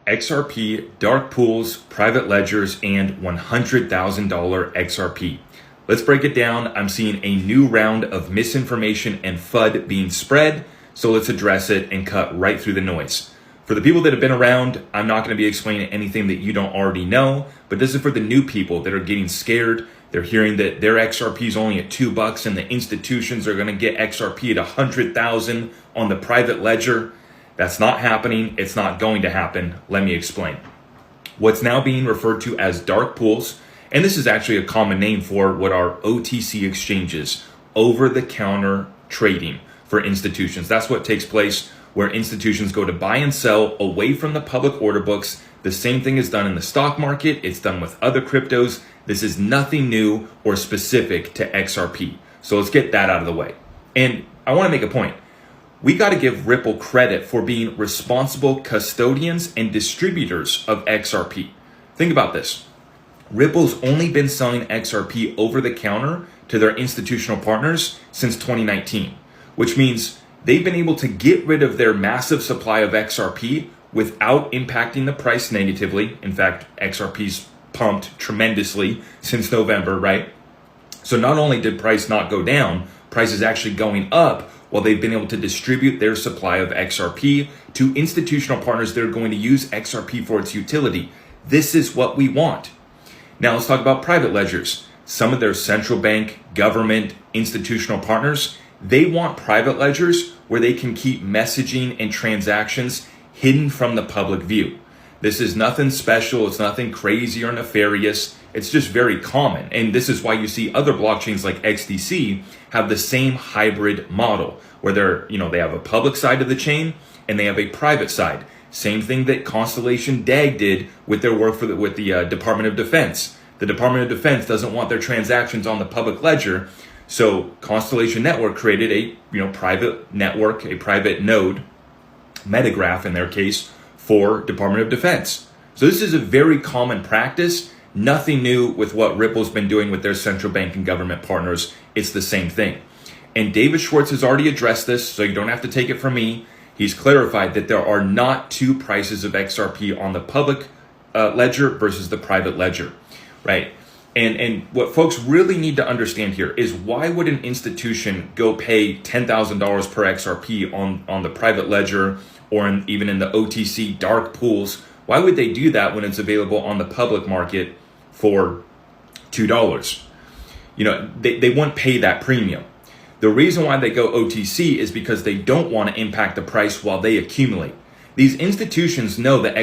XRP, dark pools, private ledgers, and $100,000 XRP. Let's break it down. I'm seeing a new round of misinformation and FUD being spread, so let's address it and cut right through the noise. For the people that have been around, I'm not going to be explaining anything that you don't already know, but this is for the new people that are getting scared. They're hearing that their XRP is only at $2 and the institutions are going to get XRP at 100,000 on the private ledger. That's not happening. It's not going to happen. Let me explain. What's now being referred to as dark pools, and this is actually a common name for what are OTC exchanges, over-the-counter trading for institutions. That's what takes place where institutions go to buy and sell away from the public order books. The same thing is done in the stock market. It's done with other cryptos. This is nothing new or specific to XRP. So let's get that out of the way. And I want to make a point. We got to give Ripple credit for being responsible custodians and distributors of XRP. Think about this. Ripple's only been selling XRP over the counter to their institutional partners since 2019, which means they've been able to get rid of their massive supply of XRP without impacting the price negatively. In fact, XRP's pumped tremendously since November, right? So not only did price not go down, price is actually going up while they've been able to distribute their supply of XRP to institutional partners that are going to use XRP for its utility. This is what we want. Now let's talk about private ledgers. Some of their central bank, government, institutional partners, they want private ledgers where they can keep messaging and transactions hidden from the public view. This is nothing special. It's nothing crazy or nefarious. It's just very common. And this is why you see other blockchains like XDC have the same hybrid model where they have a public side of the chain and they have a private side. Same thing that Constellation DAG did with their work with the Department of Defense. The Department of Defense doesn't want their transactions on the public ledger. So Constellation Network created a private network, a private node, Metagraph in their case, for Department of Defense. So this is a very common practice. Nothing new with what Ripple's been doing with their central bank and government partners. It's the same thing. And David Schwartz has already addressed this, so you don't have to take it from me. He's clarified that there are not two prices of XRP on the public ledger versus the private ledger, right? And what folks really need to understand here is why would an institution go pay $10,000 per XRP on the private ledger or even in the OTC dark pools? Why would they do that when it's available on the public market for $2? They won't pay that premium. The reason why they go OTC is because they don't want to impact the price while they accumulate. These institutions know that